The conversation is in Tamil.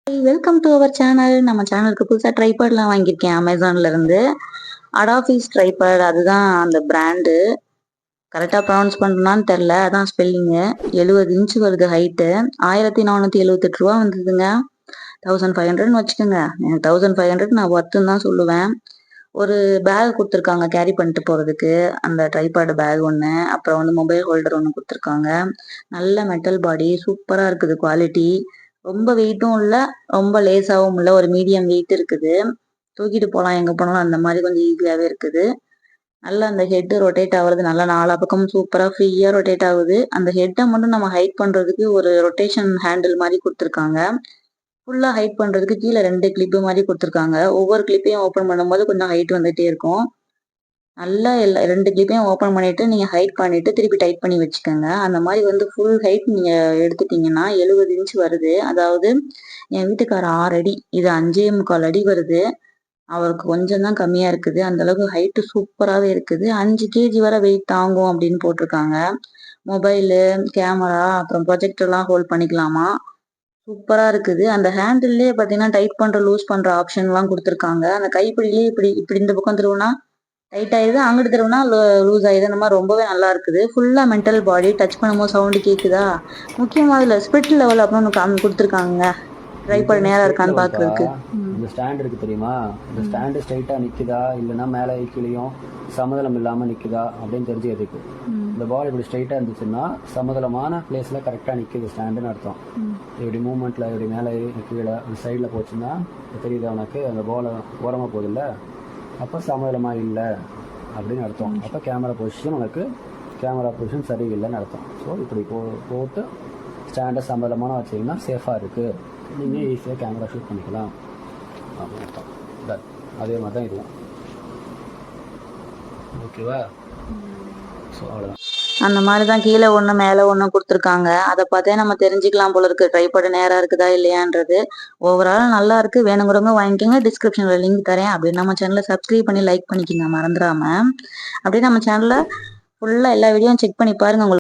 Welcome to our channel. நம்ம சேனலுக்கு புதுசாக ட்ரைபேட்லாம் வாங்கியிருக்கேன் அமேசான்ல இருந்து. அடாஃபீஸ் ட்ரைபேட், அதுதான் அந்த பிராண்டு. கரெக்டாக ப்ரொனவுன்ஸ் பண்ணணும்னு தெரில, அதான் ஸ்பெல்லிங்கு. 70 இன்ச்சு வருது ஹைட்டு. 1478 ரூபா வந்ததுங்க. 1500 வச்சுக்கோங்க. எனக்கு 1500 நான் ஒர்த்துன்னு தான் சொல்லுவேன். ஒரு பேக் கொடுத்துருக்காங்க கேரி பண்ணிட்டு போகிறதுக்கு, அந்த ட்ரைபேட் பேக் ஒன்று. அப்புறம் வந்து மொபைல் ஹோல்டர் ஒன்று கொடுத்துருக்காங்க. நல்ல மெட்டல் பாடி, சூப்பராக இருக்குது குவாலிட்டி. ரொம்ப வெயிட்டும் இல்லை, ரொம்ப லேசாகவும் இல்லை, ஒரு மீடியம் வெயிட் இருக்குது. தூக்கிட்டு போகலாம் எங்கே போனாலும், அந்த மாதிரி கொஞ்சம் ஈஸியாகவே இருக்குது. நல்லா அந்த ஹெட்டு ரொட்டேட் ஆகுறது, நல்லா நாலா பக்கமும் சூப்பராக ஃப்ரீயாக ரொட்டேட் ஆகுது. அந்த ஹெட்டை மட்டும் நம்ம ஹைட் பண்ணுறதுக்கு ஒரு ரொட்டேஷன் ஹேண்டில் மாதிரி கொடுத்துருக்காங்க. ஃபுல்லாக ஹைட் பண்ணுறதுக்கு கீழே 2 கிளிப்பு மாதிரி கொடுத்துருக்காங்க. ஒவ்வொரு கிளிப்பையும் ஓப்பன் பண்ணும்போது கொஞ்சம் ஹைட் வந்துகிட்டே இருக்கும். நல்லா 2 கிளிப்பையும் ஓப்பன் பண்ணிட்டு நீங்கள் ஹைட் பண்ணிட்டு திருப்பி டைட் பண்ணி வச்சுக்கோங்க. அந்த மாதிரி வந்து ஃபுல் ஹைட் நீங்கள் எடுத்துட்டீங்கன்னா 70 இன்ச் வருது. அதாவது என் வீட்டுக்கார 6 அடி, இது 5.25 அடி வருது. அவருக்கு கொஞ்சம் தான் கம்மியாக இருக்குது. அந்த அளவுக்கு ஹைட்டு சூப்பராகவே இருக்குது. 5 கேஜி வரை வெயிட் தாங்கும் அப்படின்னு போட்டிருக்காங்க. மொபைலு, கேமரா, அப்புறம் ப்ரொஜெக்டர்லாம் ஹோல்ட் பண்ணிக்கலாமா. சூப்பராக இருக்குது. அந்த ஹேண்டில்லே பார்த்தீங்கன்னா டைட் பண்ணுற லூஸ் பண்ணுற ஆப்ஷன்லாம் கொடுத்துருக்காங்க. அந்த கைப்பிடியிலே இப்படி இப்படி இந்த பக்கம் திருவுனா டைட் ஆயிடுது, அங்கிட்டு திருவுனா லூஸ் ஆயிடுது. அந்த மாதிரி ரொம்பவே நல்லா இருக்குது. ஃபுல்லாக மெட்டல் பாடி, டச் பண்ணும்போது சவுண்டு கேட்குதா. முக்கியமாக அதில் ஸ்பிரிட் லெவல் அப்படின்னு கொடுத்துருக்காங்க. ட்ரைபேட் நேராக இருக்கான்னு பார்க்குறதுக்கு. இந்த ஸ்டாண்ட் இருக்குது தெரியுமா, இந்த ஸ்டாண்டு ஸ்ட்ரைட்டாக நிற்குதா இல்லைன்னா மேலே கீழேயும் சமதளம் இல்லாமல் நிற்குதா அப்படின்னு தெரிஞ்சுக்கிறதுக்கு. இந்த பால் இப்படி ஸ்ட்ரைட்டாக இருந்துச்சுன்னா சமதளமான பிளேஸில் கரெக்டாக நிற்குது ஸ்டாண்டுன்னு அர்த்தம். இப்படி மூமெண்ட்டில் இப்படி மேலே கீழே அந்த சைடில் போச்சுன்னா தெரியுது உனக்கு, அந்த பாலை ஓரமாக போகுதில்ல, அப்போ சமதளமாக இல்லை அப்படின்னு அர்த்தம். அப்போ கேமரா பொசிஷன் சரியில்லைன்னு அர்த்தம். ஸோ இப்படி போட்டு ஸ்டாண்டை சம்பளமான வச்சிங்கன்னா சேஃபாக இருக்குது, நீங்கள் ஈஸியாக கேமரா ஷூட் பண்ணிக்கலாம் அப்படின்னு அர்த்தம். அதே மாதிரி தான் இதுவும். ஓகேவா? ஸோ அவ்வளோதான். அந்த மாதிரி தான் கீழே ஒன்று மேலே ஒன்று கொடுத்துருக்காங்க. அதை பார்த்தே நம்ம தெரிஞ்சுக்கலாம் போல இருக்குது ட்ரைபேட் நேராக இருக்குதா இல்லையான்றது. ஓவரால் நல்லா இருக்குது. வேணுங்கிறவங்க வாங்கிக்கோங்க. டிஸ்கிரிப்ஷனில் லிங்க் தரேன். அப்படின்னு நம்ம சேனலை சப்ஸ்கிரைப் பண்ணி லைக் பண்ணிக்கோங்க மறந்துடாம. அப்படியே நம்ம சேனலில் ஃபுல்லாக எல்லா வீடியோவும் செக் பண்ணி பாருங்கள். உங்களுக்கு